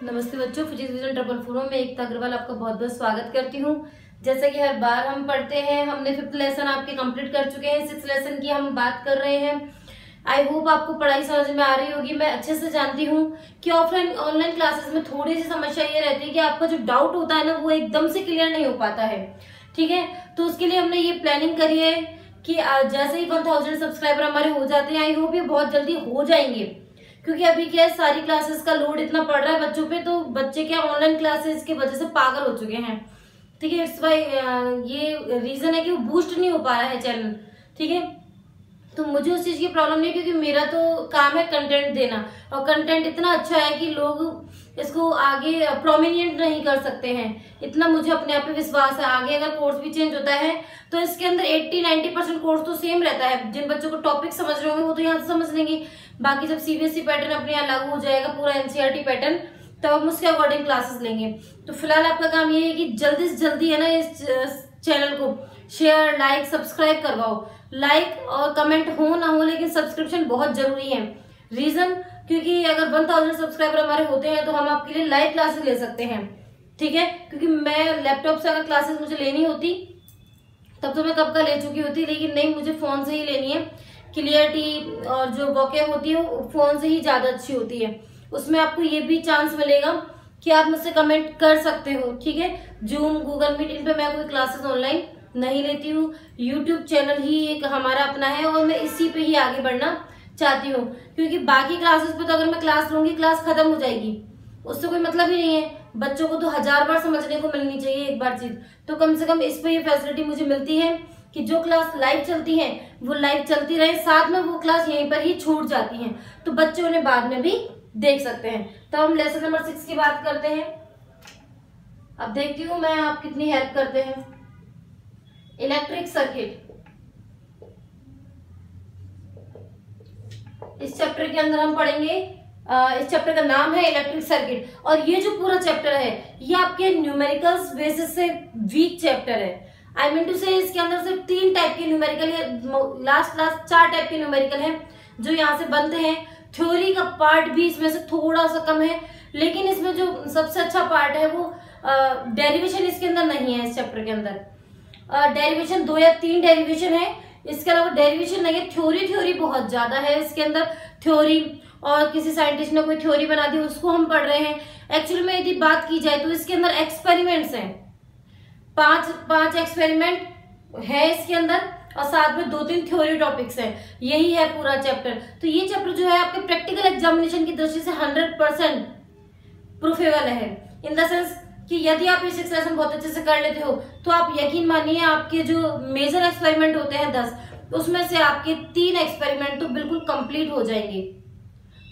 नमस्ते बच्चों, physics vision 444 में एकता अग्रवाल आपका बहुत बहुत स्वागत करती हूँ। जैसा कि हर बार हम पढ़ते हैं, हमने 5th लेसन आपके कंप्लीट कर चुके हैं। 6th लेसन की हम बात कर रहे हैं। आई होप आपको पढ़ाई समझ में आ रही होगी। मैं अच्छे से जानती हूँ कि ऑफलाइन ऑनलाइन क्लासेस में थोड़ी सी समस्या ये रहती है कि आपका जो डाउट होता है ना, वो एकदम से क्लियर नहीं हो पाता है। ठीक है, तो उसके लिए हमने ये प्लानिंग करी है कि जैसे ही 1000 सब्सक्राइबर हमारे हो जाते हैं, आई होप ये बहुत जल्दी हो जाएंगे, क्योंकि अभी क्या है, सारी क्लासेस का लोड इतना पड़ रहा है बच्चों पे, तो बच्चे क्या ऑनलाइन क्लासेस की वजह से पागल हो चुके हैं। ठीक है, इट्स वाई ये रीजन है कि वो बूस्ट नहीं हो पा रहा है चैनल। ठीक है, तो मुझे उस चीज की प्रॉब्लम नहीं, क्योंकि मेरा तो काम है कंटेंट देना, और कंटेंट इतना अच्छा है कि लोग इसको आगे प्रोमिनेंट नहीं कर सकते हैं। इतना मुझे अपने आप पे विश्वास है। आगे अगर कोर्स भी चेंज होता है तो इसके अंदर 80-90% कोर्स तो सेम रहता है। जिन बच्चों को टॉपिक समझ रहे होंगे वो तो यहाँ से समझ लेंगे। बाकी जब सीबीएसई पैटर्न अपने यहाँ लागू हो जाएगा, पूरा एनसीईआरटी पैटर्न, तब हम उसके अकॉर्डिंग क्लासेस लेंगे। तो फिलहाल आपका काम ये है कि जल्दी से जल्दी है ना, इस चैनल को शेयर, लाइक, सब्सक्राइब करवाओ। लाइक और कमेंट हो ना हो, लेकिन सब्सक्रिप्शन बहुत जरूरी है। रीजन, क्योंकि अगर 1000 सब्सक्राइबर हमारे होते हैं तो हम आपके लिए लाइव क्लासेस ले सकते हैं। ठीक है, क्योंकि मैं लैपटॉप से अगर क्लासेस मुझे लेनी होती तब तो मैं कब का ले चुकी होती, लेकिन नहीं, मुझे फोन से ही लेनी है। क्लियरिटी और जो वॉकअप होती है वो फोन से ही ज्यादा अच्छी होती है। उसमें आपको ये भी चांस मिलेगा कि आप मुझसे कमेंट कर सकते हो। ठीक है, जूम, गूगल मीट, इन पे मैं कोई क्लासेस ऑनलाइन नहीं लेती हूँ। यूट्यूब चैनल ही एक हमारा अपना है और मैं इसी पे ही आगे बढ़ना चाहती हूँ, क्योंकि बाकी क्लासेस पे तो अगर मैं क्लास लूंगी, क्लास खत्म हो जाएगी, उससे कोई मतलब ही नहीं है। बच्चों को तो 1000 बार समझने को मिलनी चाहिए एक बार चीज, तो कम से कम इस पे ये फैसिलिटी मुझे मिलती है कि जो क्लास लाइव चलती है वो लाइव चलती रहे, साथ में वो क्लास यहीं पर ही छूट जाती है, तो बच्चे उन्हें बाद में भी देख सकते हैं। तो हम लेसन नंबर 6 की बात करते हैं। अब देखती हूँ मैं आप कितनी हेल्प करते हैं। इलेक्ट्रिक सर्किट, इस चैप्टर के अंदर हम पढ़ेंगे। इस चैप्टर का नाम है इलेक्ट्रिक सर्किट, और ये जो पूरा चैप्टर है ये आपके न्यूमेरिकल्स बेसिस से वीक चैप्टर है। आई मीन टू से इसके अंदर सिर्फ 3 टाइप के न्यूमेरिकल या लास्ट 4 टाइप के न्यूमेरिकल हैं जो यहाँ से बनते हैं। थ्योरी का पार्ट भी इसमें से थोड़ा सा कम है, लेकिन इसमें जो सबसे अच्छा पार्ट है वो डेरिवेशन इसके अंदर नहीं है। इस चैप्टर के अंदर डेरिवेशन 2 या 3 डेरिवेशन है, इसके अलावा डेरिवेशन नहीं है। थ्योरी बहुत ज्यादा है इसके अंदर। थ्योरी और किसी साइंटिस्ट ने कोई थ्योरी बना दी, उसको हम पढ़ रहे हैं। एक्चुअली में यदि बात की जाए तो इसके अंदर एक्सपेरिमेंट्स हैं, 5 एक्सपेरिमेंट है इसके अंदर, और साथ में 2-3 थ्योरी टॉपिक्स हैं। यही है पूरा चैप्टर। तो ये चैप्टर जो है आपके प्रैक्टिकल एग्जामिनेशन की दृष्टि से 100% प्रूफेबल है। इन द सेंस कि यदि आप ये 6 लेसन बहुत अच्छे से कर लेते हो तो आप यकीन मानिए, आपके जो मेजर एक्सपेरिमेंट होते हैं 10, उसमें से आपके 3 एक्सपेरिमेंट तो बिल्कुल कंप्लीट हो जाएंगे।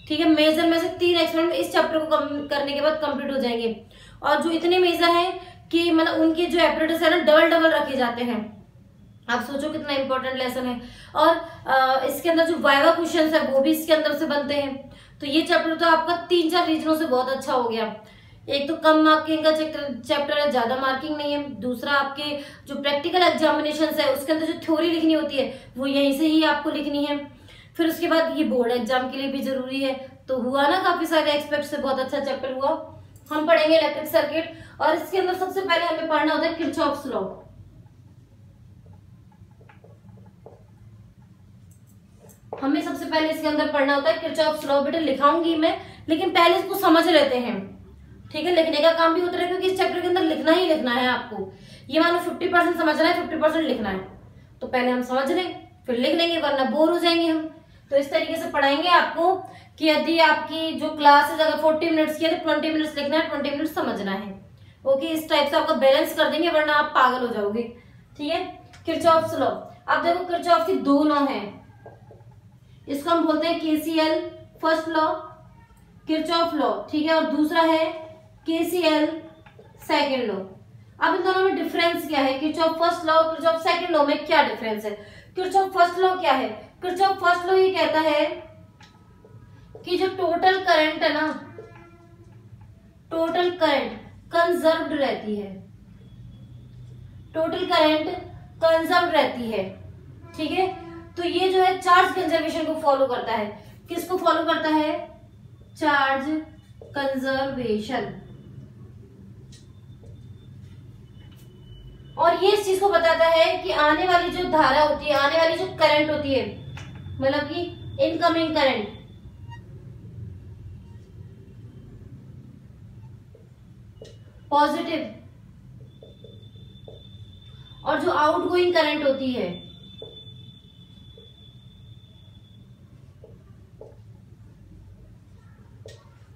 ठीक है, मेजर में से 3 एक्सपेरिमेंट इस चैप्टर को करने के बाद कंप्लीट हो जाएंगे। और जो इतने मेजर हैं कि मतलब उनके जो एपरेटस है ना, डबल रखे जाते हैं। आप सोचो कितना इंपॉर्टेंट लेसन है। और इसके अंदर जो वाइवा क्वेश्चंस है वो भी इसके अंदर से बनते हैं। तो ये चैप्टर तो आपका 3-4 रीजनों से बहुत अच्छा हो गया। एक तो कम मार्किंग का चैप्टर है, ज्यादा मार्किंग नहीं है। दूसरा, आपके जो प्रैक्टिकल एग्जामिनेशन है उसके अंदर जो थ्योरी लिखनी होती है वो यहीं से ही आपको लिखनी है। फिर उसके बाद ये बोर्ड एग्जाम के लिए भी जरूरी है। तो हुआ ना, काफी सारे एक्सपेक्ट से बहुत अच्छा चैप्टर हुआ। हम पढ़ेंगे इलेक्ट्रिक सर्किट, और इसके अंदर सबसे पहले हमें पढ़ना होता है किरचॉफ्स लॉ। हमें सबसे पहले इसके अंदर पढ़ना होता है किरचॉफ्स लॉ। बेटा लिखाऊंगी मैं, लेकिन पहले इसको समझ लेते हैं। ठीक है, लिखने का काम भी होता है, क्योंकि इस चैप्टर के अंदर लिखना ही लिखना है आपको। ये मानो 50% समझना है, 50% लिखना है, तो पहले हम समझ लें फिर लिख लेंगे, वरना बोर हो जाएंगे हम। तो इस तरीके से पढ़ाएंगे आपको कि यदि आपकी जो क्लासेस अगर 40 मिनट्स की है तो 20 मिनट्स लिखना है, 20 मिनट्स समझना है। ओके, इस टाइप से आपको बैलेंस कर देंगे, वरना आप पागल हो जाओगे। ठीक है, किरचॉफ्स लॉ। अब देखो, किरचॉफ की 2 लॉ हैं, इसको हम बोलते हैं KCL first law, Kirchhoff law. ठीक है, और दूसरा है केसीएल सेकेंड लॉ। अब इन दोनों में डिफरेंस क्या है? किरचॉफ फर्स्ट लॉ और किरचॉफ सेकेंड लॉ में क्या डिफरेंस है? किरचॉफ फर्स्ट लॉ क्या है? किरचॉफ फर्स्ट लॉ ये कहता है कि जो टोटल करंट है ना, टोटल करंट कंजर्व्ड रहती है। टोटल करंट कंजर्व रहती है। ठीक है, तो ये जो है चार्ज कंजर्वेशन को फॉलो करता है। किसको फॉलो करता है? Charge conservation. और ये इस चीज को बताता है कि आने वाली जो धारा होती है, आने वाली जो करंट होती है, मतलब कि इनकमिंग करंट, पॉजिटिव, और जो आउटगोइंग करंट होती है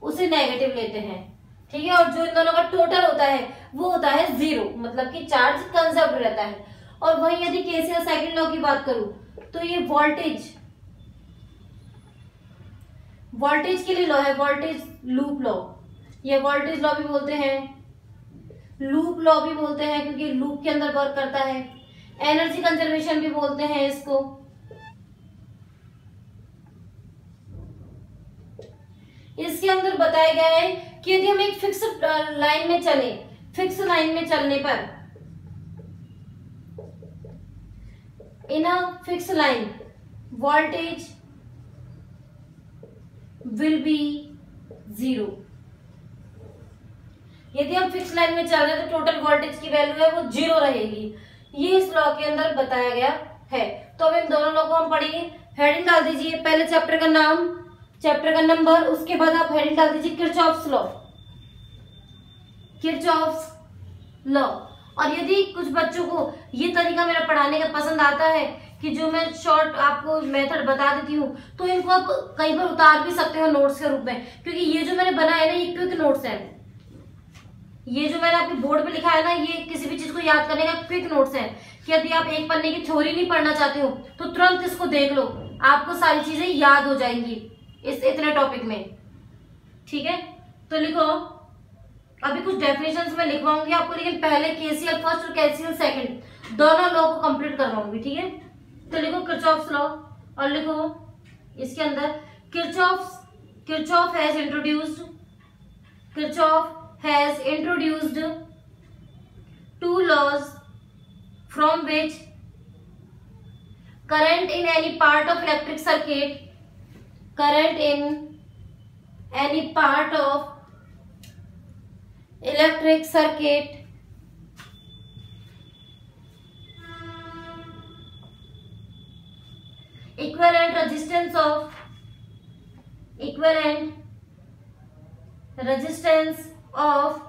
उसे नेगेटिव लेते हैं। ठीक है, और जो इन दोनों का टोटल होता है वो होता है 0, मतलब कि चार्ज कंजर्व रहता है। और वहीं यदि केसीएल सेकंड लॉ की बात करूं तो ये वोल्टेज के लिए लॉ है, वोल्टेज लूप लॉ, ये वोल्टेज लॉ भी बोलते हैं, लूप लॉ भी बोलते हैं क्योंकि लूप के अंदर वर्क करता है, एनर्जी कंजर्वेशन भी बोलते हैं इसको। इसके अंदर बताया गया है कि यदि हम एक फिक्स लाइन में चले, फिक्स लाइन में चलने पर, in a fix line voltage will be 0। यदि हम फिक्स लाइन में चल रहे हैं तो टोटल वोल्टेज की वैल्यू है वो 0 रहेगी। ये इस लॉ के अंदर बताया गया है। तो अब इन दोनों लॉ को हम पढ़ेंगे। हेडिंग डाल दीजिए, पहले चैप्टर का नाम, चैप्टर का नंबर, उसके बाद आप हेडिंग डाल दीजिए किरचॉफ्स लॉ, किरचॉफ्स लॉ। और यदि कुछ बच्चों को ये तरीका मेरा पढ़ाने का पसंद आता है कि जो मैं शॉर्ट आपको मेथड बता देती हूँ, तो इनको आप कई बार उतार भी सकते हो नोट्स के रूप में, क्योंकि ये जो मैंने बनाया है ना ये क्विक नोट्स है। ये जो मैंने आपके बोर्ड पे लिखा है ना, ये किसी भी चीज को याद करने का क्विक नोट्स है कि यदि आप एक पन्ने की थ्योरी नहीं पढ़ना चाहते हो तो तुरंत इसको देख लो, आपको सारी चीजें याद हो जाएंगी इस इतने टॉपिक में। ठीक है, तो लिखो, अभी कुछ डेफिनेशंस में लिखवाऊंगी आपको, लेकिन पहले केसीएल फर्स्ट और केसीएल सेकंड दोनों लॉ को कंप्लीट करवाऊंगी। ठीक है, तो लिखो किरचॉफ्स लॉ, और लिखो इसके अंदर Kirchhoff has introduced two laws from which current in any part of electric circuit equivalent resistance of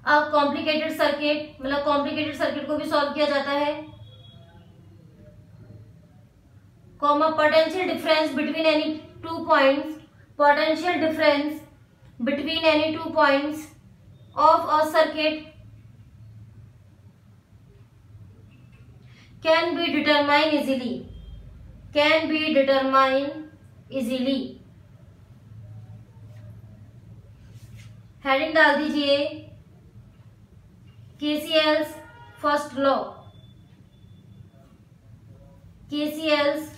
a complicated circuit, मतलब कॉम्प्लिकेटेड सर्किट को भी सॉल्व किया जाता है, comma potential difference between any two points of a circuit can be determined easily। Heading डाल दीजिए KCL's first law, KCL's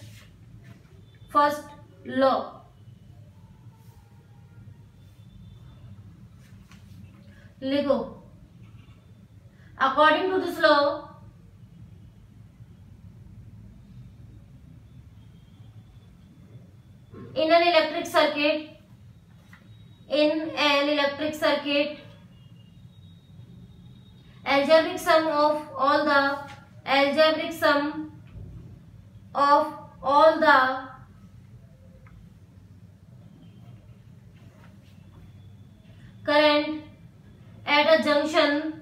first law. लिखो, according to this law in an electric circuit algebraic sum of all the current at a junction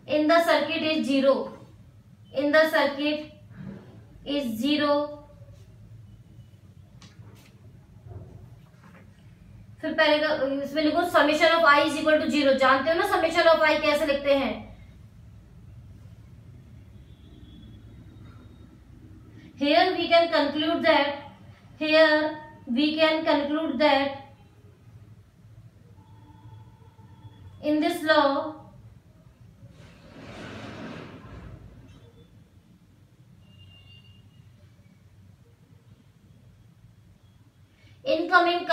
in the circuit is zero। फिर पहले का इसमें लिखो summation of I is equal to 0। जानते हो ना summation of आई कैसे लिखते हैं? Here we can conclude that in this law incoming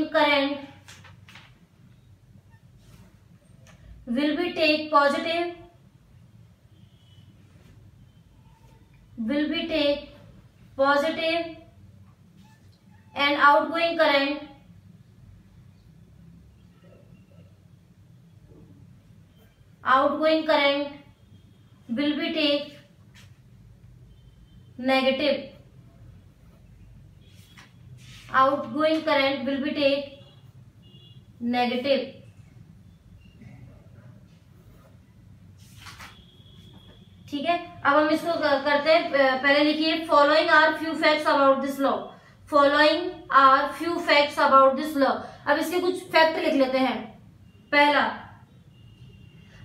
current will be take positive, will be take positive and outgoing current will be take negative, outgoing current will be take negative. ठीक है, अब हम इसको करते हैं। पहले लिखिए following are few facts about this law, following are few facts about this law. अब इसके कुछ फैक्ट लिख लेते हैं। पहला,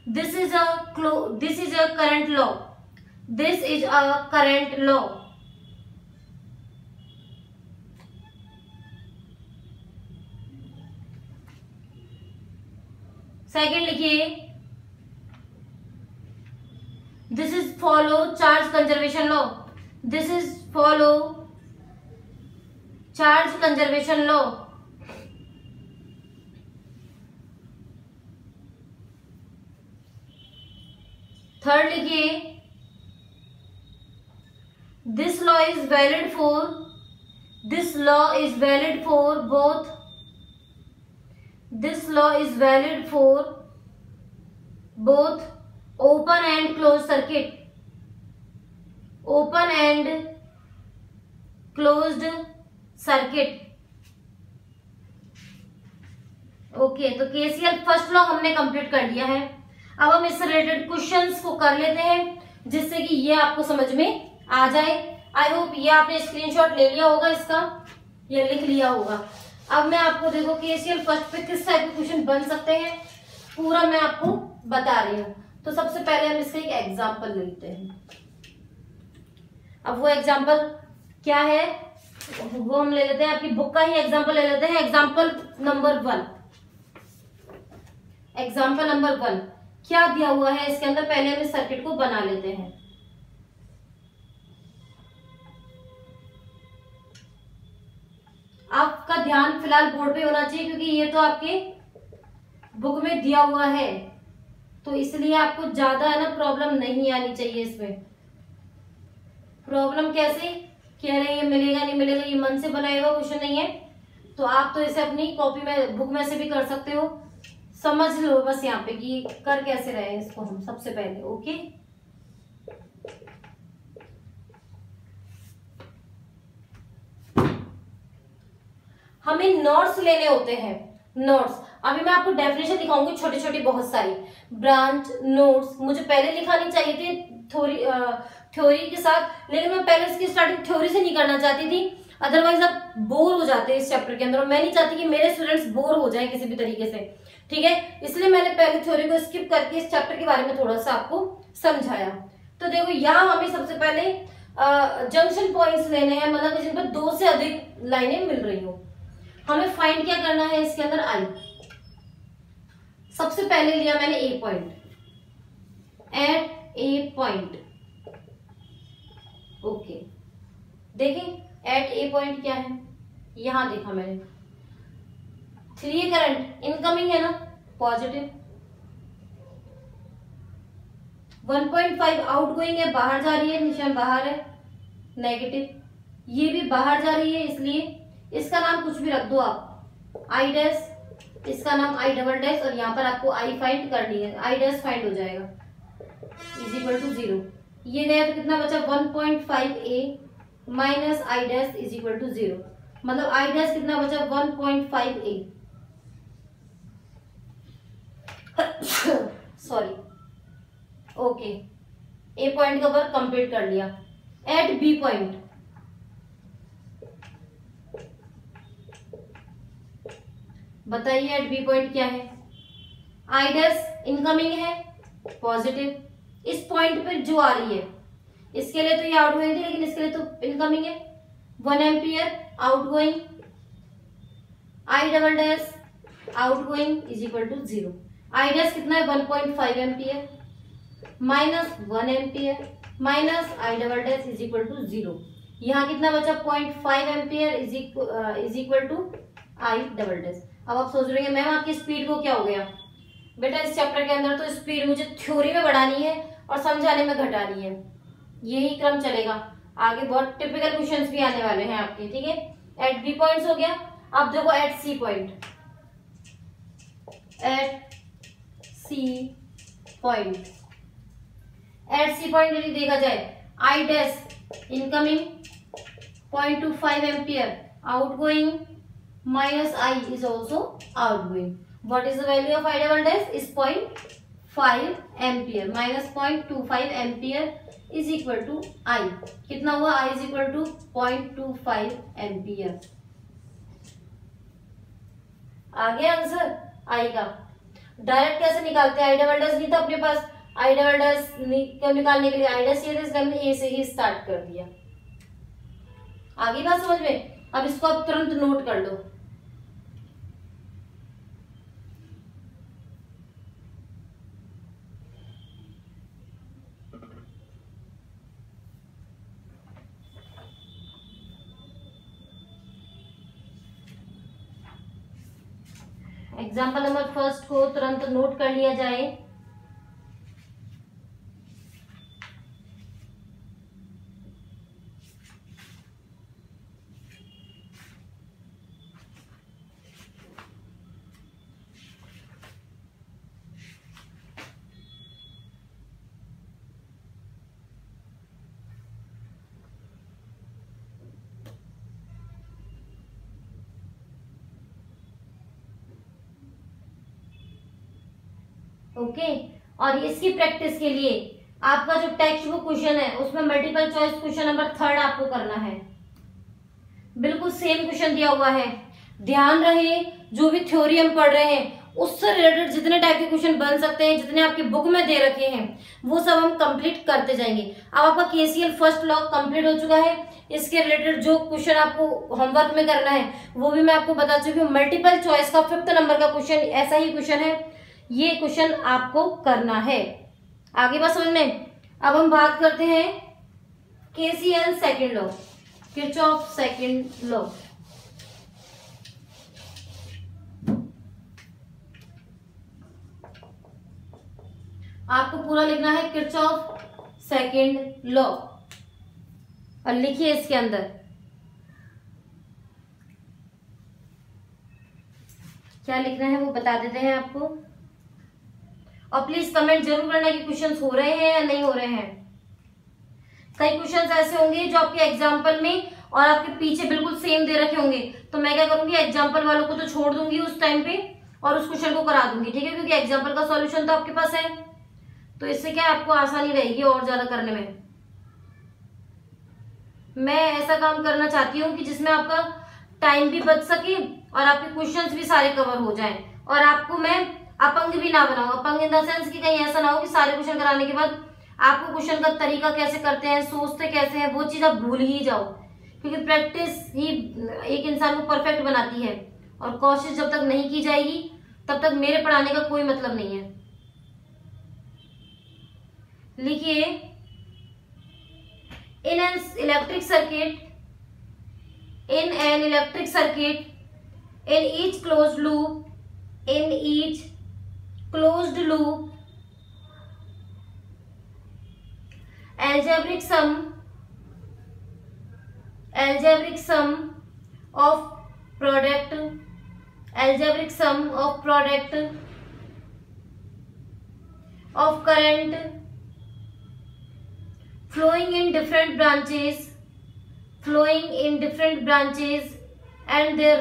this is a current law, this is a current law. Second लिखिए, this is follow charge conservation law, this is follow charge conservation law. Third लिखिए, this law is valid for, this law is valid for both, this law is valid for both open and close circuit, open and closed circuit. Okay, तो KCL first law हमने complete कर लिया है। अब हम इससे related questions को कर लेते हैं जिससे कि ये आपको समझ में आ जाए। आई होप ये आपने स्क्रीनशॉट ले लिया होगा इसका, ये लिख लिया होगा। अब मैं आपको देखो केसीएल फर्स्ट पे किस टाइप के क्वेश्चन बन सकते हैं पूरा मैं आपको बता रही हूँ। तो सबसे पहले हम इसका एक एग्जाम्पल लेते हैं। अब वो एग्जाम्पल क्या है वो हम ले लेते हैं, आपकी बुक का ही एग्जाम्पल ले लेते हैं। एग्जाम्पल नंबर 1, एग्जाम्पल नंबर 1 क्या दिया हुआ है इसके अंदर, पहले हम इस सर्किट को बना लेते हैं। आपका ध्यान फिलहाल बोर्ड पे होना चाहिए क्योंकि ये तो आपके बुक में दिया हुआ है, तो इसलिए आपको ज्यादा है ना प्रॉब्लम नहीं आनी चाहिए इसमें। प्रॉब्लम कैसे कह रहे हैं ये मिलेगा नहीं मिलेगा, ये मन से बनाया हुआ क्वेश्चन नहीं है, तो आप तो इसे अपनी कॉपी में बुक में से भी कर सकते हो। समझ लो बस यहाँ पे कि कर कैसे रहे हैं इसको हम सबसे पहले। ओके, हमें नोट्स लेने होते हैं। नोट्स अभी मैं आपको डेफिनेशन दिखाऊंगी छोटी छोटी बहुत सारी। ब्रांच नोट्स मुझे पहले लिखानी चाहिए थी थ्योरी के साथ, लेकिन मैं पहले इसकी स्टार्टिंग थ्योरी से नहीं करना चाहती थी, अदरवाइज आप बोर हो जाते हैं इस चैप्टर के अंदर और मैं नहीं चाहती कि मेरे स्टूडेंट्स बोर हो जाएं किसी भी तरीके से। ठीक है, इसलिए मैंने पहले थ्योरी को स्किप करके इस चैप्टर के बारे में थोड़ा सा आपको समझाया। तो देखो यहाँ हमें सबसे पहले जंक्शन पॉइंट्स लेने हैं, मतलब जिन पर 2 से अधिक लाइनें मिल रही हो। हमें फाइंड क्या करना है इसके अंदर, आई। सबसे पहले लिया मैंने ए पॉइंट, एट ए पॉइंट। ओके, देखें एट ए पॉइंट क्या है, यहां देखा मैंने 3 करंट इनकमिंग है ना पॉजिटिव, 1.5 आउटगोइंग है, बाहर जा रही है, निशान बाहर है नेगेटिव, ये भी बाहर जा रही है, इसलिए इसका नाम कुछ भी रख दो आप, आई डैश, इसका नाम आई डबल डैश, और यहाँ पर आपको आई फाइंड करनी है, आई डैश फाइंड हो जाएगा इज इक्वल टू 0। ये गया तो कितना बचा 1.5 A minus I dash is equal to 0, मतलब आई डैश कितना बचा 1.5 A. Sorry, okay, A point का वर्क कंप्लीट कर लिया। एट बी पॉइंट, बताइए एट बी पॉइंट क्या है, आई डैश इनकमिंग है पॉजिटिव, इस पॉइंट पर जो आ रही है इसके लिए तो ये आउटगोइंग थी लेकिन इसके लिए तो इनकमिंग है, 1 ampere outgoing, I double dash outgoing is equal to 0। I dash कितना है 1.5 ampere minus 1 ampere minus I double dash is equal to 0। यहाँ कितना बचा 0.5 ampere is equal to I double dash. अब आप सोच रहे हैं मैम आपकी स्पीड को क्या हो गया, बेटा इस चैप्टर के अंदर तो स्पीड मुझे थ्योरी में बढ़ानी है और समझाने में घटानी है, यही क्रम चलेगा। आगे बहुत टिपिकल क्वेश्चंस भी आने वाले हैं आपके, ठीक है। एट बी पॉइंट्स हो गया। अब देखो at C point, at C point, at C point यदि देखा जाए, I dash incoming 0.25 ampere, outgoing minus I is also outgoing. What is the value of I double dash is 0.5 ampere minus 0.25 ampere is equal to I. कितना हुआ? I is equal to 0.25 ampere. आ गया answer आई का। Direct कैसे निकालते हैं? आई double dash नहीं था अपने पास, आई डबल डैश को निकालने के लिए आई डैश ये इसलिए हमने ए से ही स्टार्ट कर दिया। आगे बात समझ में? अब इसको आप तुरंत नोट कर लो। एग्जाम्पल नंबर फर्स्ट को तुरंत नोट कर लिया जाए। ओके और इसकी प्रैक्टिस के लिए आपका जो टेक्स्ट बुक क्वेश्चन है उसमें मल्टीपल चॉइस क्वेश्चन नंबर 3 आपको करना है। बिल्कुल सेम क्वेश्चन दिया हुआ है। ध्यान रहे जो भी थ्योरी हम पढ़ रहे हैं उससे रिलेटेड जितने टाइप के क्वेश्चन बन सकते हैं, जितने आपके बुक में दे रखे हैं, वो सब हम कंप्लीट करते जाएंगे। अब आपका केसीएल फर्स्ट लॉ कंप्लीट हो चुका है। इसके रिलेटेड जो क्वेश्चन आपको होमवर्क में करना है वो भी मैं आपको बता चुकी हूँ। मल्टीपल चॉइस का 5th नंबर का क्वेश्चन ऐसा ही क्वेश्चन है, ये क्वेश्चन आपको करना है। आगे बात समझ में? अब हम बात करते हैं KCL second law, Kirchhoff second law. आपको पूरा लिखना है किरचॉफ सेकंड लॉ और लिखिए इसके अंदर क्या लिखना है वो बता देते हैं आपको। और प्लीज कमेंट जरूर करना कि क्वेश्चंस हो रहे हैं या नहीं हो रहे हैं। कई क्वेश्चंस ऐसे होंगे जो आपके एग्जाम्पल में और आपके पीछे बिल्कुल सेम दे रखे होंगे, तो मैं क्या करूंगी एग्जाम्पल वालों को तो छोड़ दूंगी उस टाइम पे और उस क्वेश्चन को करा दूंगी, ठीक है, क्योंकि एग्जाम्पल का सॉल्यूशन तो आपके पास है, तो इससे क्या आपको आसानी रहेगी और ज्यादा करने में। मैं ऐसा काम करना चाहती हूँ कि जिसमें आपका टाइम भी बच सके और आपके क्वेश्चंस भी सारे कवर हो जाएं और आपको मैं अपंग भी ना बनाऊं। अपंग इन द सेंस कि कहीं ऐसा ना हो कि सारे क्वेश्चन कराने के बाद आपको क्वेश्चन का तरीका कैसे करते हैं, सोचते कैसे हैं, वो चीज आप भूल ही जाओ, क्योंकि प्रैक्टिस ही एक इंसान को परफेक्ट बनाती है और कोशिश जब तक नहीं की जाएगी तब तक मेरे पढ़ाने का कोई मतलब नहीं है। लिखिए in an electric circuit, in each closed loop, algebraic sum of product of current flowing in different branches and their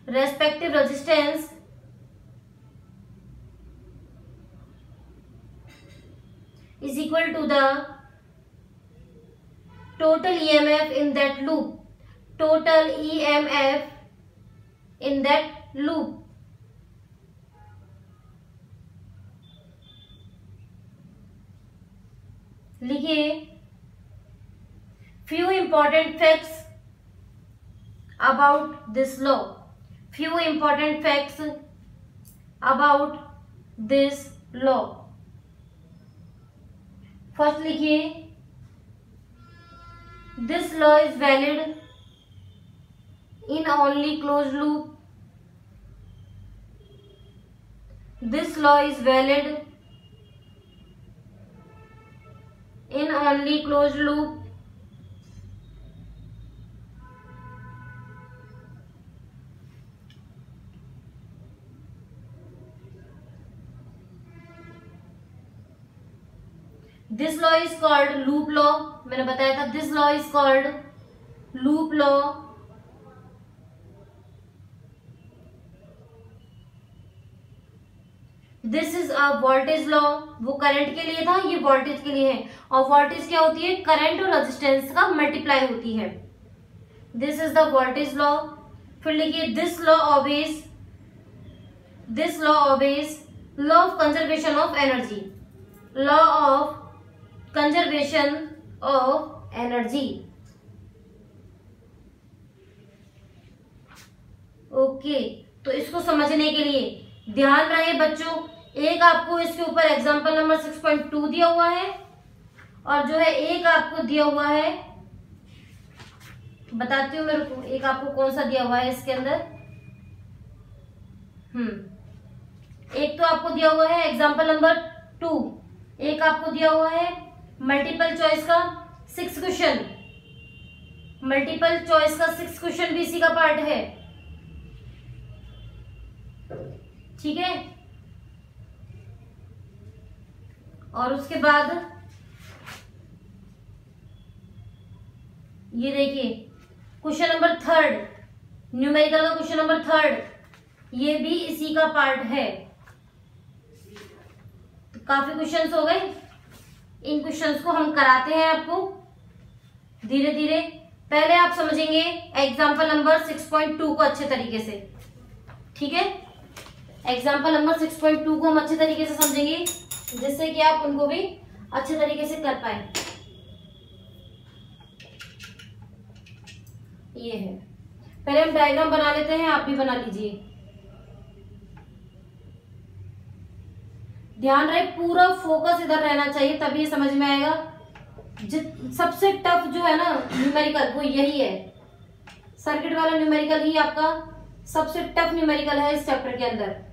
respective resistance is equal to the total EMF in that loop. लिखिए few important facts about this law. First लिखिए this law is valid in only closed loop this law is valid in only close loop this law is called loop law. मैंने बताया था this law is called loop law. This is a voltage law. वो current के लिए था, ये voltage के लिए है। और वोल्टेज क्या होती है? करंट और रेजिस्टेंस का मल्टीप्लाई होती है। This is the voltage law. फिर लिखिए this law obeys law of conservation of energy. Law of conservation of energy. Okay, तो इसको समझने के लिए ध्यान रहे बच्चों, एक आपको इसके ऊपर एग्जांपल नंबर 6.2 दिया हुआ है और जो है एक आपको दिया हुआ है, बताती हूँ मेरे को एक आपको कौन सा दिया हुआ है इसके अंदर। एक तो आपको दिया हुआ है एग्जांपल नंबर 2, एक आपको दिया हुआ है मल्टीपल चॉइस का 6 क्वेश्चन। मल्टीपल चॉइस का 6 क्वेश्चन भी इसी का पार्ट है, ठीक है। और उसके बाद ये देखिए क्वेश्चन नंबर 3, न्यूमेरिकल का क्वेश्चन नंबर 3, ये भी इसी का पार्ट है। तो काफी क्वेश्चंस हो गए। इन क्वेश्चंस को हम कराते हैं आपको धीरे धीरे। पहले आप समझेंगे एग्जाम्पल नंबर 6.2 को अच्छे तरीके से, ठीक है। एग्जाम्पल नंबर 6.2 को हम अच्छे तरीके से समझेंगे जिससे कि आप उनको भी अच्छे तरीके से कर पाए। ये है, पहले हम डायग्राम बना लेते हैं, आप भी बना लीजिए। ध्यान रहे पूरा फोकस इधर रहना चाहिए तभी ये समझ में आएगा। सबसे टफ जो है ना न्यूमेरिकल वो यही है, सर्किट वाला न्यूमेरिकल ही आपका सबसे टफ न्यूमेरिकल है इस चैप्टर के अंदर।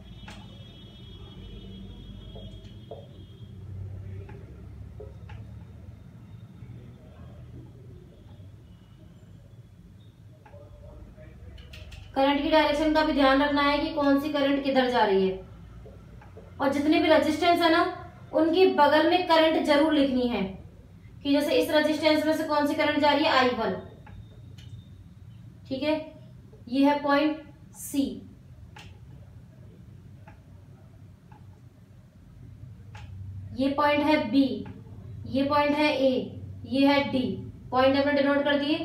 करंट की डायरेक्शन का भी ध्यान रखना है कि कौन सी करंट किधर जा रही है, और जितने भी रेजिस्टेंस है ना उनकी बगल में करंट जरूर लिखनी है कि जैसे इस रेजिस्टेंस में से कौन सी करंट जा रही है, I1, ठीक है। ये है पॉइंट C, ये पॉइंट है B, ये पॉइंट है A, ये है D। पॉइंट हमने डिनोट कर दिए।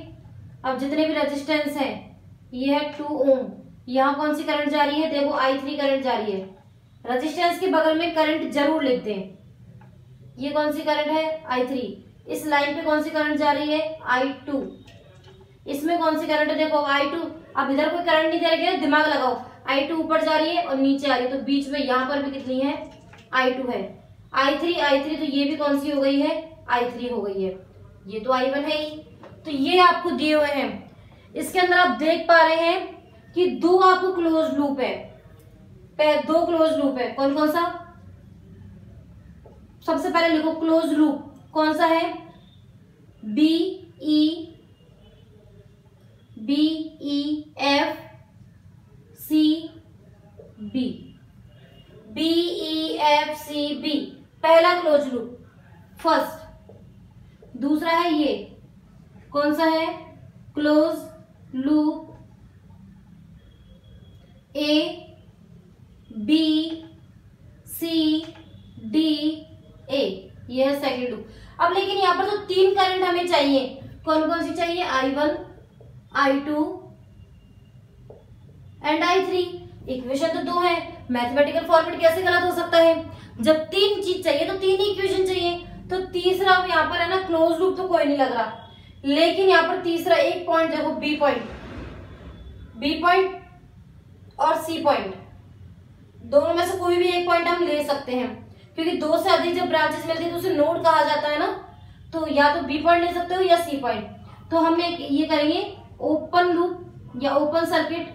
अब जितने भी रेजिस्टेंस है, ये है 2 ओम, यहाँ कौन सी करंट जा रही है, देखो I3 करंट जा रही है। रेजिस्टेंस के बगल में करंट जरूर लिख दें। ये कौन सी करंट है, I3। इस लाइन पे कौन सी करंट जा रही है, I2। इसमें कौन सी करंट है, देखो I2। अब इधर कोई करंट नहीं दे रही है, दिमाग लगाओ, I2 ऊपर जा रही है और नीचे आ रही है, तो बीच में यहाँ पर भी कितनी है, I2 है। I3 तो ये भी कौन सी हो गई है, I3 हो गई है। ये तो I1 है ही। तो ये आपको दिए हुए हैं, इसके अंदर आप देख पा रहे हैं कि 2 आपको क्लोज लूप है, 2 क्लोज लूप है। कौन कौन सा, सबसे पहले लिखो क्लोज लूप कौन सा है, BEF CB, पहला क्लोज लूप फर्स्ट। दूसरा है ये कौन सा है, क्लोज लूप ABCDA, ये है सेकेंड लूप। अब लेकिन यहाँ पर जो 3 करंट हमें चाहिए, कौन कौन सी चाहिए, I1, I2 and I3। Equation तो 2 है, मैथमेटिकल फॉर्मेट कैसे गलत हो सकता है। जब 3 चीज चाहिए तो 3 इक्वेशन चाहिए, तो तीसरा यहाँ पर है ना क्लोज लूप तो कोई नहीं लग रहा, लेकिन यहाँ पर तीसरा एक पॉइंट देखो, B पॉइंट और C पॉइंट, दोनों में से कोई भी एक पॉइंट हम ले सकते हैं, क्योंकि 2 से अधिक जब ब्रांचेस मिलती है तो उसे नोड कहा जाता है ना। तो या तो B पॉइंट ले सकते हो या C पॉइंट। तो हम एक ये करेंगे ओपन लूप या ओपन सर्किट,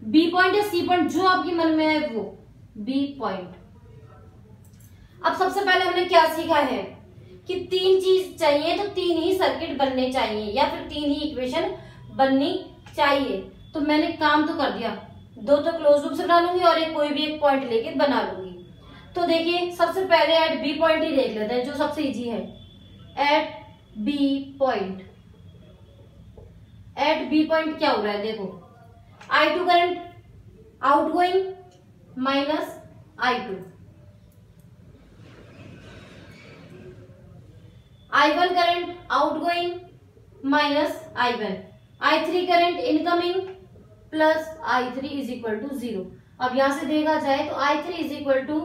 बी पॉइंट या सी पॉइंट, जो आपके मन में है वो, बी पॉइंट। अब सबसे पहले हमने क्या सीखा है कि 3 चीज चाहिए तो 3 ही सर्किट बनने चाहिए या फिर 3 ही इक्वेशन बननी चाहिए। तो मैंने काम तो कर दिया, 2 तो क्लोज लूप से बना लूंगी और एक कोई भी एक पॉइंट लेके बना लूंगी। तो देखिए सबसे पहले एट बी पॉइंट ही देख लेते हैं, जो सबसे इजी है। At B point, at B point क्या हो रहा है, देखो I2 current outgoing minus I2, I1 current outgoing minus I1, I3 current incoming plus I3 is equal to 0। अब यहां से देखा जाए तो I3 is equal to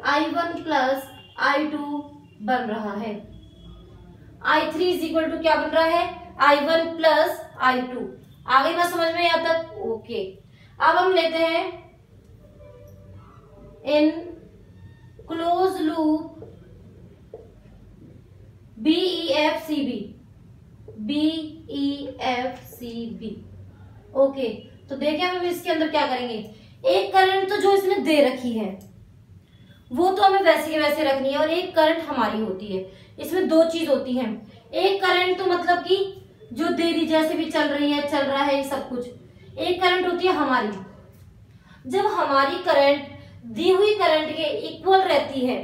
I1 plus I2 बन रहा है। I3 इज इक्वल टू क्या बन रहा है, I1 प्लस I2। आगे ना समझ में यहाँ तक, ओके। अब हम लेते हैं in close loop BEFCB, BEFCB, okay. तो देखें हम इसके अंदर क्या करेंगे, एक करंट तो जो इसने दे रखी है वो तो हमें वैसे ही वैसे रखनी है, और एक करंट हमारी होती है। इसमें 2 चीज होती हैं, एक करंट तो मतलब कि जो दे दी जैसे भी चल रही है, चल रहा है ये सब कुछ। एक करंट होती है हमारी, जब हमारी करंट दी हुई करंट के इक्वल रहती है,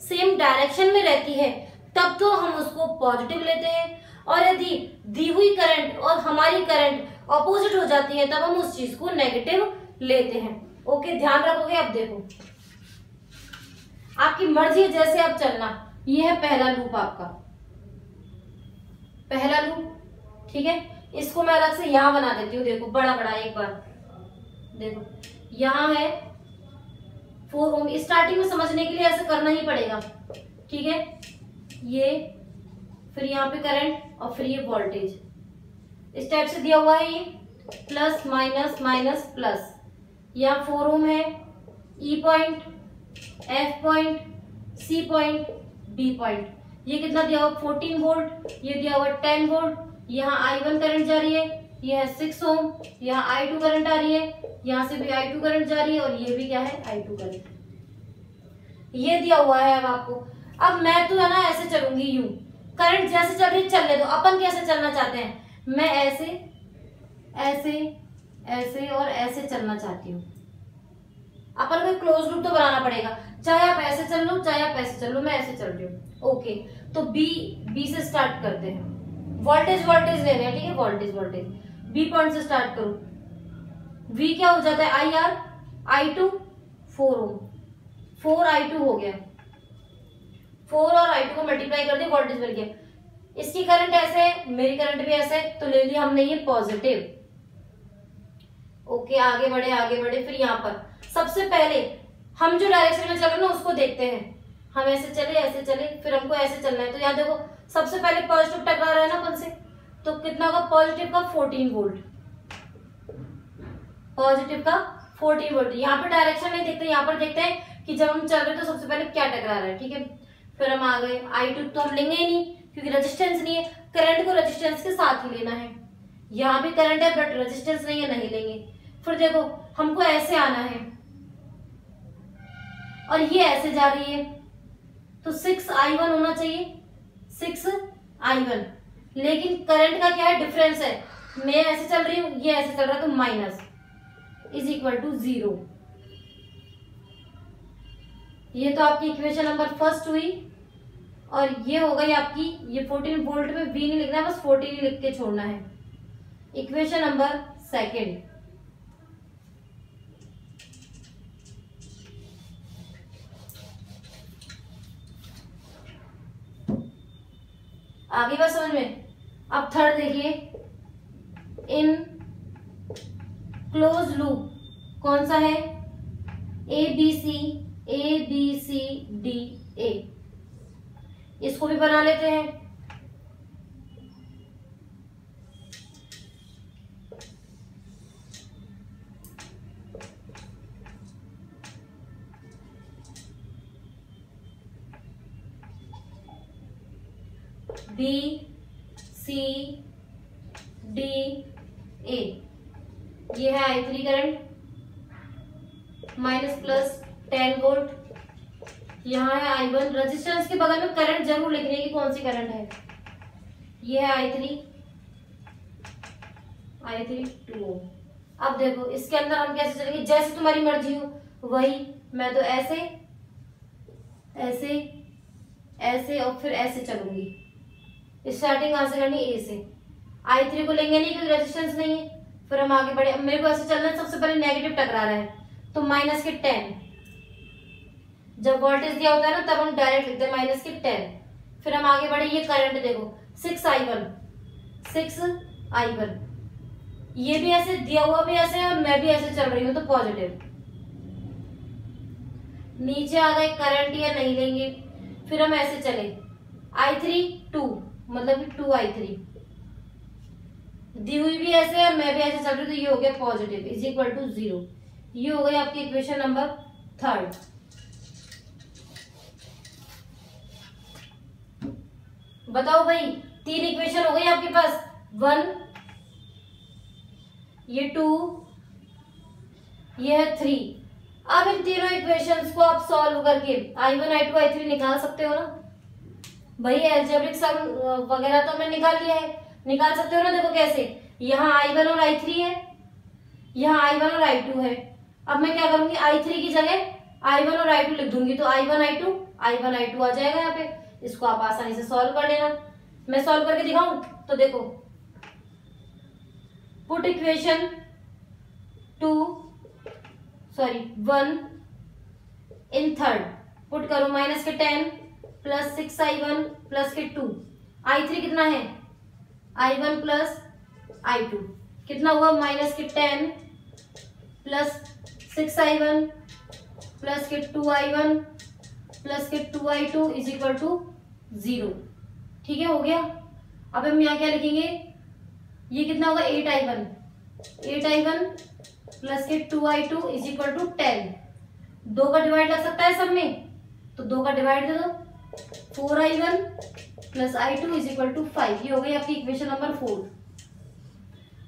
सेम डायरेक्शन में रहती है, तब तो हम उसको पॉजिटिव लेते हैं, और यदि दी हुई करंट और हमारी करंट ऑपोजिट हो जाती है तब हम उस चीज को नेगेटिव लेते हैं। ओके, ध्यान रखोगे। अब देखो आपकी मर्जी है जैसे आप चलना। ये है पहला लूप, आपका पहला लूप, ठीक है। इसको मैं अलग से यहां बना देती हूँ, देखो बड़ा बड़ा एक बार देखो, यहां है 4 ओम। स्टार्टिंग में समझने के लिए ऐसे करना ही पड़ेगा, ठीक है। ये फिर यहाँ पे करंट और फिर ये वोल्टेज, इस टाइप से दिया हुआ है। ये प्लस माइनस माइनस प्लस, यहाँ 4 ओम है, E point, F point, C point, B point. ये कितना दिया हुआ 14 वोल्ट, ये दिया हुआ 10 वोल्ट। यहाँ I1 करंट जा रही है, ये है 6 ओम। यहाँ I2 करंट आ रही है, यहाँ से भी I2 करंट जा रही है, और ये भी क्या है I2 करंट, ये दिया हुआ है। अब आपको, अब मैं तो है ना ऐसे चलूंगी, यूं करंट जैसे चल रही चल ले दो। अपन कैसे चलना चाहते हैं, मैं ऐसे ऐसे ऐसे और ऐसे चलना चाहती हूँ। अपन को क्लोज लूप तो बनाना पड़ेगा, चाहे आप ऐसे चल लो चाहे आप ऐसे चल लो। मैं ऐसे चल रही हूँ, ओके। तो बी से स्टार्ट करते हैं, वोल्टेज वोल्टेज ले रहे हैं, ठीक है। वोल्टेज वोल्टेज बी पॉइंट से स्टार्ट करो। वी क्या हो जाता है, IR, I2 4 ओम, 4 I2 हो गया, 4 और I2 को मल्टीप्लाई कर दिया, वोल्टेज बन गया। इसकी करंट ऐसे है, मेरी करंट भी ऐसे है, तो ले लिया हमने ये पॉजिटिव। ओके, आगे बढ़े आगे बढ़े। फिर यहाँ पर सबसे पहले हम जो डायरेक्शन में चल रहे हैं ना उसको देखते हैं। हम ऐसे चले ऐसे चले, फिर हमको ऐसे चलना है। तो यहाँ देखो सबसे पहले पॉजिटिव टकरा रहा है ना अपन से, तो कितना का पॉजिटिव का 14 वोल्ट, पॉजिटिव का 14 वोल्ट। यहाँ पर डायरेक्शन नहीं देखते, यहाँ पर देखते हैं कि जब हम चल रहे हैं तो सबसे पहले क्या टकरा रहा है, ठीक है। फिर हम आ गए I2, तो हम लेंगे ही नहीं क्योंकि रेजिस्टेंस नहीं है। करंट को रेजिस्टेंस के साथ ही लेना है। यहाँ भी करंट है बट रेजिस्टेंस नहीं है, नहीं लेंगे। फिर देखो हमको ऐसे आना है और ये ऐसे जा रही है, तो 6I1 होना चाहिए, 6I1। लेकिन करंट का क्या है, डिफरेंस है। मैं ऐसे चल रही हूँ, ये ऐसे चल रहा है, तो माइनस इज इक्वल टू 0। ये तो आपकी इक्वेशन नंबर फर्स्ट हुई, और ये हो गई आपकी, ये 14 वोल्ट में V नहीं लिखना है, बस 14 ही लिख के छोड़ना है। इक्वेशन नंबर सेकेंड, आगे बात समझ में। अब थर्ड देखिए, इन क्लोज लूप कौन सा है, ABCD A। इसको भी बना लेते हैं। BCD A, ये है I3 current, minus plus 10 volt. यहाँ है I1। रेजिस्टेंस के बगल में करंट जरूर लिखने की कौन सी करंट है। ये है I3 2 ओम। अब देखो इसके अंदर हम कैसे चलेंगे, जैसे तुम्हारी मर्जी हो वही। मैं तो ऐसे ऐसे ऐसे और फिर ऐसे चलूंगी। स्टार्टिंग कहां से करनी, ए से। I3 को लेंगे नहीं क्योंकि रेजिस्टेंस नहीं है। फिर हम आगे बढ़े, मेरे को ऐसे चलना है। सबसे पहले नेगेटिव टकरा रहा है तो माइनस के 10। जब वोल्टेज दिया होता है ना तब हम डायरेक्ट लिखते हैं माइनस के 10। फिर हम आगे बढ़े, ये करंट देखो 6I1। ये भी ऐसे दिया हुआ भी ऐसे है और मैं भी ऐसे चल रही हूँ तो पॉजिटिव। नीचे आ गए करंट, या नहीं लेंगे। फिर हम ऐसे चले I3 2, मतलब 2I3 दी हुई भी ऐसे है और मैं भी ऐसे चल रही हूँ तो ये हो गया पॉजिटिव इज इक्वल टू 0। ये हो गई आपकी इक्वेशन नंबर 3। बताओ भाई, 3 इक्वेशन हो गई आपके पास। 1, ये 2, ये है 3। अब इन तीनों इक्वेशंस को आप सॉल्व करके I1 I2 I3 निकाल सकते हो ना भाई। अलजेब्रिक सम वगैरह तो हमने निकाल लिया है, निकाल सकते हो ना। देखो कैसे, यहाँ I1 और I3 है, यहाँ I1 और I2 है। अब मैं क्या करूंगी, I3 की जगह I1 और I2 लिख दूंगी तो I1 I2 आ जाएगा यहाँ पे। इसको आप आसानी से सॉल्व कर लेना। मैं सॉल्व करके दिखाऊं तो देखो, put equation 1 in third, put करो माइनस के 10 प्लस 6I1 प्लस के 2। I3 कितना है, I1 प्लस I2 कितना हुआ, माइनस के 10 प्लस 6I1 प्लस के 2I1 प्लस के 2I2 इज इक्वल टू 0। ठीक है, हो गया। अब हम यहाँ क्या लिखेंगे, ये कितना होगा 8I1 प्लस के 2I2 इज इक्वल टू 10। 2 का डिवाइड लग सकता है सब में तो 2 का डिवाइड दे दो। 4I1 plus I2 is equal to 5। ये हो गई आपकी इक्वेशन नंबर 4।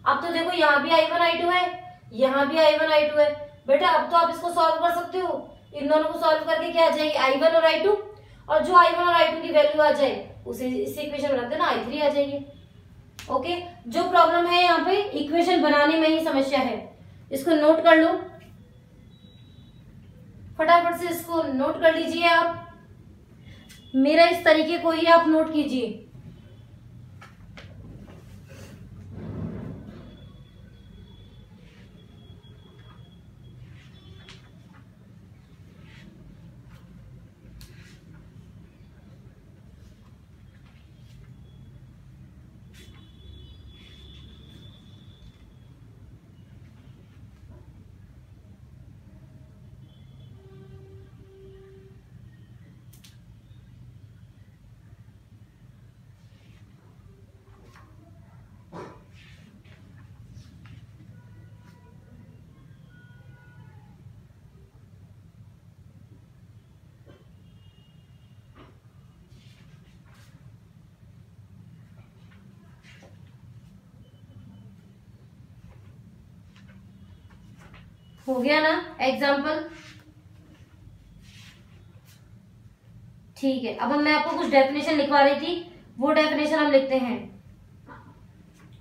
अब तो देखो यहाँ भी I1 I2 है, यहाँ भी I1 I2 है। बेटा अब तो आप इसको सॉल्व कर सकते हो। इन दोनों को सॉल्व करके क्या आ जाएगी, I1 और I2, और जो I1 और I2 की वैल्यू आ जाए उसे इस इक्वेशन में रख देना, I3 आ जाएगी। ओके, जो प्रॉब्लम है यहाँ पे इक्वेशन बनाने में ही समस्या है। इसको नोट कर लो, फटाफट से इसको नोट कर लीजिए आप। मेरा इस तरीके को ही आप नोट कीजिए। हो गया ना एग्जाम्पल। ठीक है, अब मैं आपको कुछ डेफिनेशन लिखवा रही थी, वो डेफिनेशन हम लिखते हैं।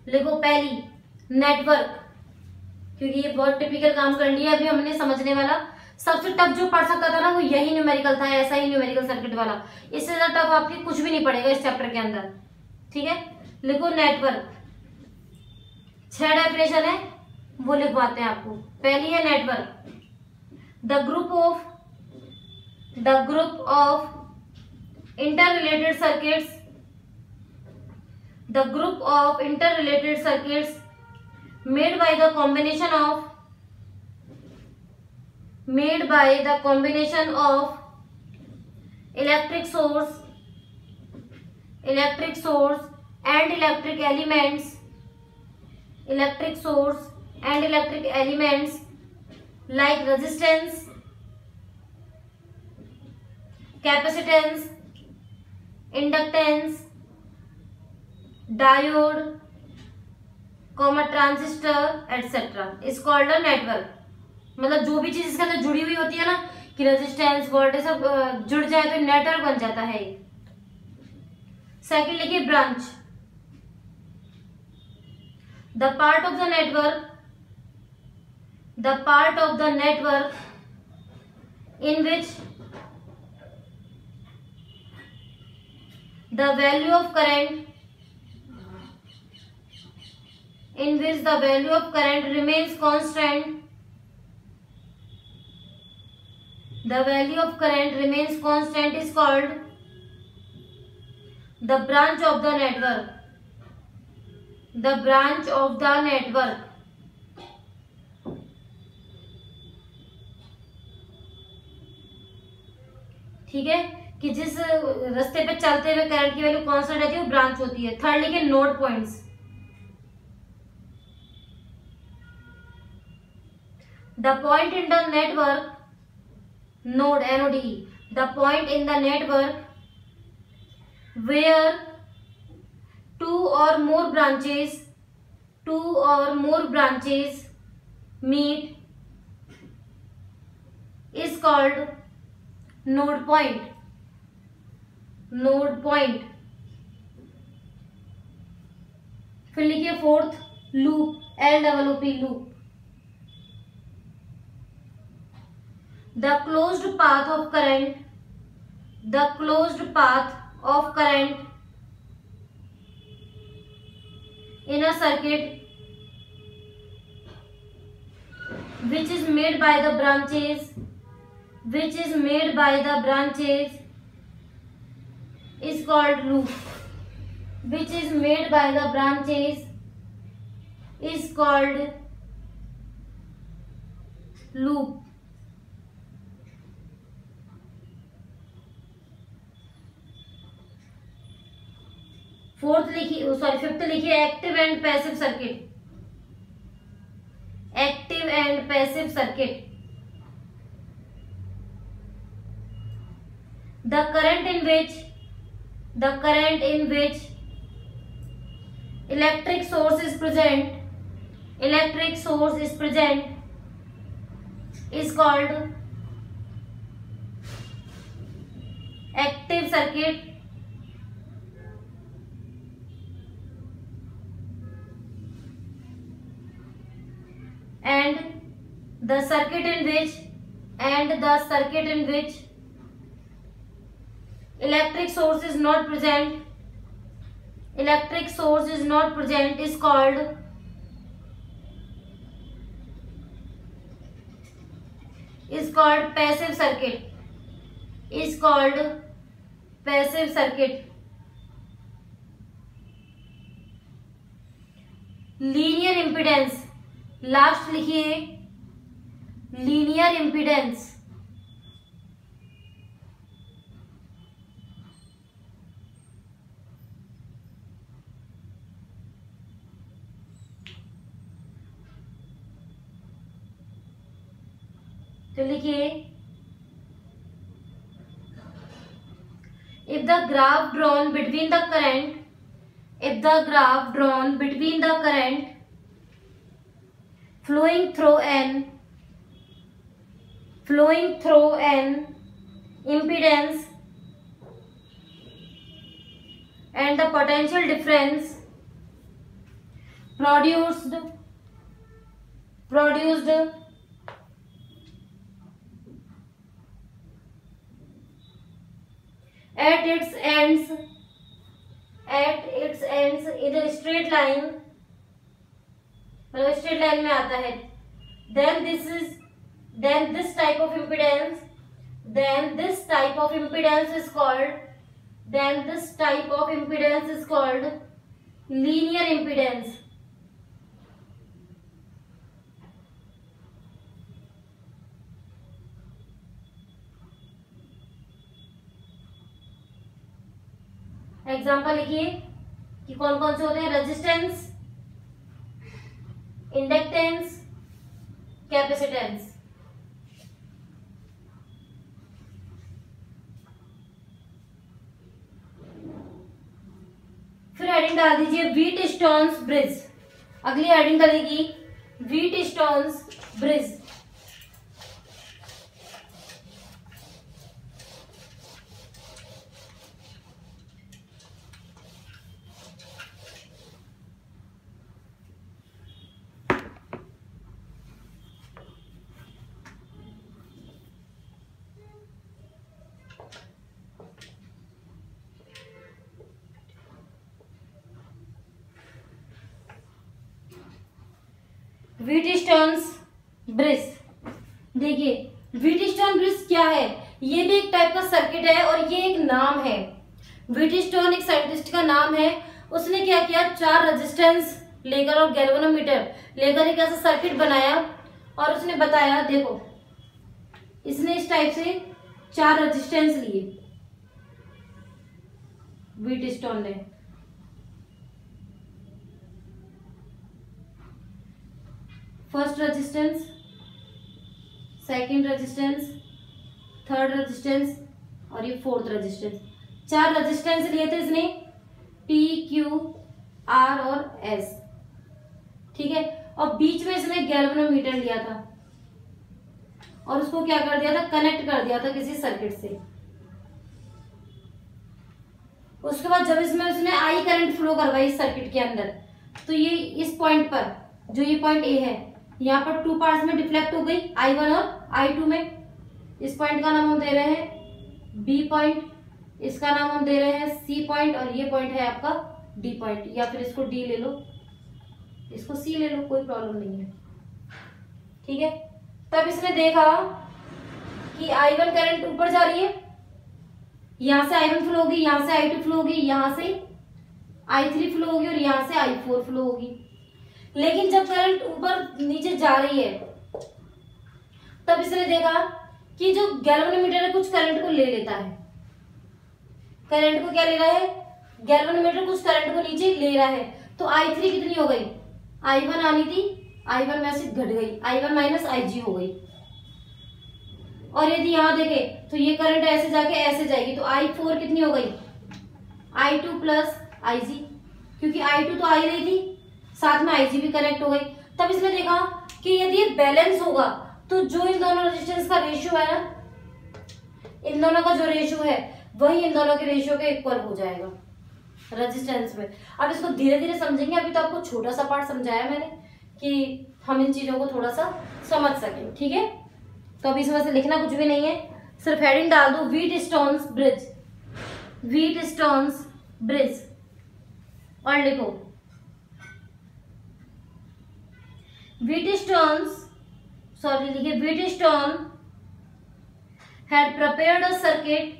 लिखो पहली, नेटवर्क, क्योंकि ये बहुत टिपिकल काम कर लिया अभी हमने समझने वाला। सबसे टफ जो पढ़ सकता था ना वो यही न्यूमेरिकल था, ऐसा ही न्यूमेरिकल सर्किट वाला। इससे ज्यादा टफ आपके कुछ भी नहीं पड़ेगा इस चैप्टर के अंदर। ठीक है, लिखो नेटवर्क। 6 डेफिनेशन है वो लिखवाते हैं आपको। पहली है network, the group of interrelated circuits made by the combination of electric source and electric elements like resistance, capacitance, inductance, diode, comma transistor etcetera is called a network. मतलब जो भी चीज इसके अंदर जुड़ी हुई होती है ना कि रेजिस्टेंस वोल्टेज सब जुड़ जाए तो नेटवर्क बन जाता है। सेकंड लिखिए branch, the part of the network, the part of the network in which the value of current remains constant, the value of current remains constant is called the branch of the network, the branch of the network। ठीक है कि जिस रास्ते पे चलते हुए current की value constant रहती है वो ब्रांच होती है। थर्ड लिखिए node points, the point in the network, node NOD, the point in the network where two or more branches meet is called node point, node point। फिर लिखिए fourth loop, LOOP loop, the closed path of current, the closed path of current in a circuit which is made by the branches, which is made by the branches is called loop, which is made by the branches is called loop। Fourth लिखिए, sorry fifth लिखिए active and passive circuit, active and passive circuit, the current in which electric source is present is called active circuit, and the circuit in which electric source is not present is called passive circuit, is called passive circuit। Linear impedance, last लिखिए linear impedance, तो लिखिए if the graph drawn between the current flowing through an impedance and the potential difference produced at its ends in a straight line, मतलब straight line में आता है, then this type of impedance is called linear impedance। Example लिखिए कि कौन कौन से होते हैं, रेजिस्टेंस, इंडक्टेंस, कैपेसिटेंस। फिर हेडिंग डाल दीजिए व्हीटस्टोन्स ब्रिज। अगली हेडिंग करेगी व्हीटस्टोन्स ब्रिज। व्हीटस्टोन्स ब्रिज, देखिए व्हीटस्टोन ब्रिज क्या है, ये भी एक टाइप का सर्किट है और ये एक नाम है। व्हीटस्टोन एक साइंटिस्ट का नाम है। उसने क्या किया, 4 रेजिस्टेंस लेकर और गैल्वेनोमीटर लेकर एक ऐसा सर्किट बनाया और उसने बताया, देखो इसने इस टाइप से 4 रेजिस्टेंस लिए व्हीटस्टोन ने। First resistance, second resistance, third resistance और ये फोर्थ रेजिस्टेंस। 4 रेजिस्टेंस लिए थे इसने, P, Q, R और S, ठीक है। और बीच में इसने गैल्वेनोमीटर लिया था और उसको क्या कर दिया था, कनेक्ट कर दिया था किसी सर्किट से। उसके बाद जब इसमें उसने आई करंट फ्लो करवाई इस सर्किट के अंदर, तो ये इस पॉइंट पर, जो ये पॉइंट A है, यहाँ पर 2 पार्ट्स में डिफ्लेक्ट हो गई, I1 और I2 में। इस पॉइंट का नाम हम दे रहे हैं B पॉइंट, इसका नाम हम दे रहे हैं C पॉइंट और ये पॉइंट है आपका D पॉइंट, या फिर इसको D ले लो, इसको C ले लो, कोई प्रॉब्लम नहीं है, ठीक है। तब इसने देखा कि I1 करंट ऊपर जा रही है, यहां से I1 फ्लो होगी, यहां से I2 फ्लो होगी, यहां से I3 फ्लो होगी और यहां से I4 फ्लो होगी। लेकिन जब करंट ऊपर नीचे जा रही है, तब इसने देखा कि जो गैल्वेनोमीटर है कुछ करंट को ले लेता है। करंट को क्या ले रहा है, गैल्वेनोमीटर कुछ करंट को नीचे ले रहा है। तो I3 कितनी हो गई, I1 आनी थी, I1 में से घट गई, I1 माइनस IG हो गई। और यदि यहां देखे तो ये करंट ऐसे जाके ऐसे जाएगी, तो I4 कितनी हो गई, I2 प्लस IG, क्योंकि I2 तो आ ही रही थी, साथ में IG भी कनेक्ट हो गई। तब इसने देखा कि यदि ये बैलेंस होगा तो जो इन दोनों रेजिस्टेंस का रेशियो है ना, इन दोनों का जो रेशियो है वही इन दोनों के रेशियो के इक्वल हो जाएगा रेजिस्टेंस में। अब इसको धीरे धीरे समझेंगे, अभी तो आपको छोटा सा पार्ट समझाया मैंने कि हम इन चीजों को थोड़ा सा समझ सकें, ठीक है। तो अभी इसमें से लिखना कुछ भी नहीं है, सिर्फ हेडिंग डाल दो व्हीटस्टोन्स ब्रिज, व्हीटस्टोन्स ब्रिज, और लिखो Wheatstone had prepared a circuit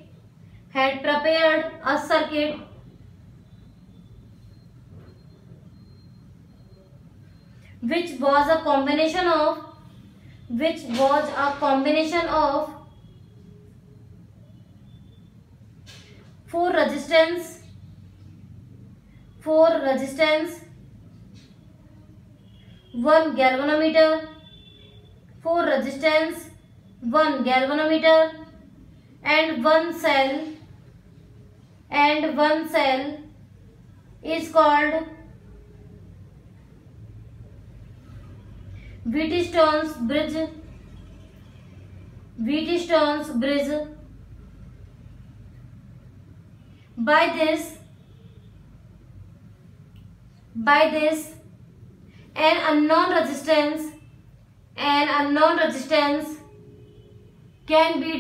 which was a combination of 4 resistance, 1 galvanometer, 4 resistance, 1 galvanometer, and one cell is called Wheatstone's bridge. By this an unknown resistance can be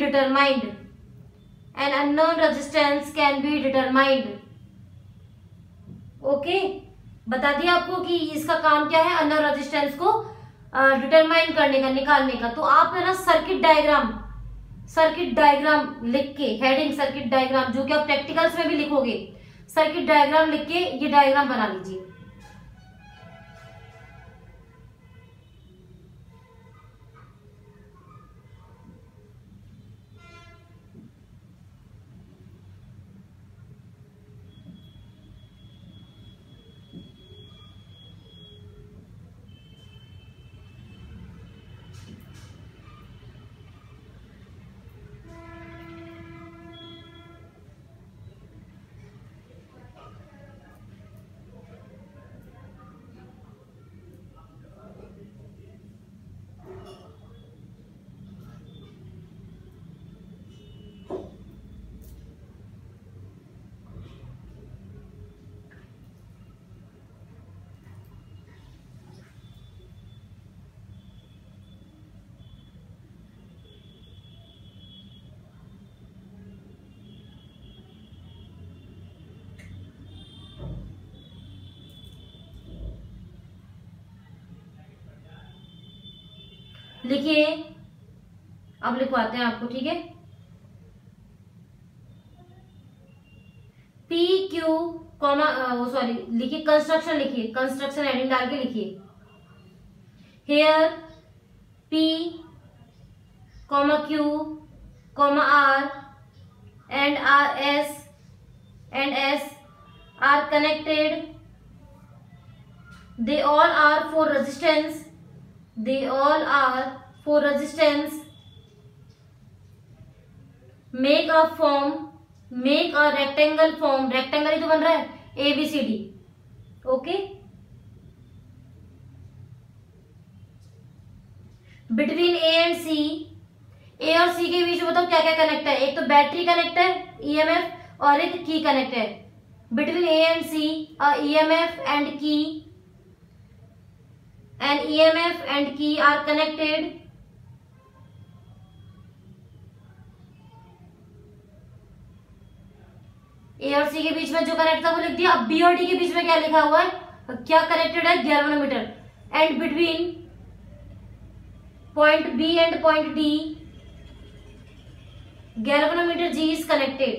determined. Okay, बता दिया आपको कि इसका काम क्या है, अननोन रेजिस्टेंस को determine करने का, निकालने का। तो आप है ना सर्किट डायग्राम लिख के, हेडिंग सर्किट डायग्राम, जो कि आप प्रैक्टिकल्स में भी लिखोगे, सर्किट डायग्राम लिख के ये डायग्राम बना लीजिए। लिखिए, अब लिखवाते हैं आपको, ठीक है। पी क्यू कॉमा, वो सॉरी, लिखिए कंस्ट्रक्शन, लिखिए कंस्ट्रक्शन हेडिंग डाल के लिखिए, here P comma Q comma R and R S are connected, they all are for resistance, they all are for resistance, make a form, make a rectangle form, rectangle ही तो बन रहा है, ABCD, okay. Between A and C, A और C के बीच में बताओ क्या क्या कनेक्ट है। एक तो बैटरी कनेक्ट है, EMF, और एक की कनेक्ट है। Between A and C, EMF and की and EMF and key are connected, A और C के बीच में जो कनेक्ट था वो लिख दिया। अब B और D के बीच में क्या लिखा हुआ है, क्या कनेक्टेड है, galvanometer. And between point B and point D, galvanometer G is connected,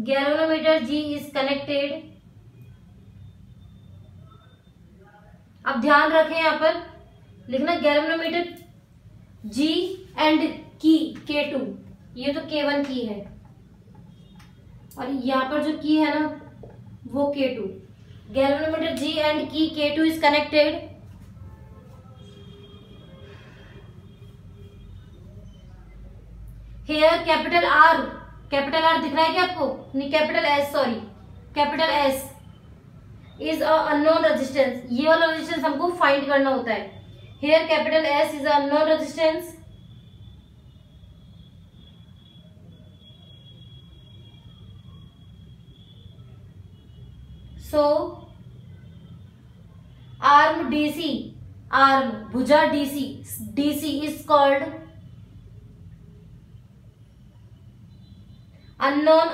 galvanometer G is connected। अब ध्यान रखें, यहाँ पर लिखना गैल्वेनोमीटर G एंड की K2, ये तो K1 की है, और यहाँ पर जो की है ना वो K2। गैल्वेनोमीटर G एंड की K2 is connected. Here capital R दिख रहा है क्या आपको, नहीं capital S, sorry capital S is a unknown resistance, ये वाला रेजिस्टेंस हमको फाइंड करना होता है। Here capital S is a unknown resistance, so arm DC, arm भुजा DC is called unknown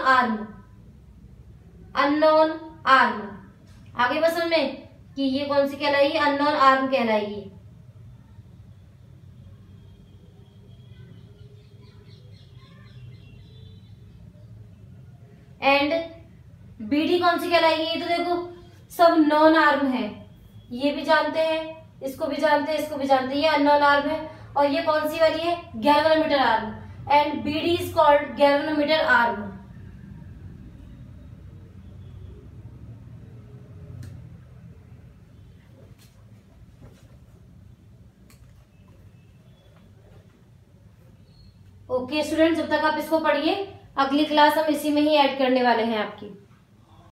arm. आगे बस समझ में कि ये कौन सी कहलाएगी, अननोन आर्म कहलाएगी। एंड BD कौन सी कहलाएगी, ये तो देखो सब नॉन आर्म है, ये भी जानते हैं, इसको भी जानते हैं, इसको भी जानते हैं, ये अननोन आर्म है। और ये कौन सी वाली है, galvanometer arm, and BD is called galvanometer arm. Okay student, जब तक आप इसको पढ़िए, अगली क्लास हम इसी में ही ऐड करने वाले हैं आपकी।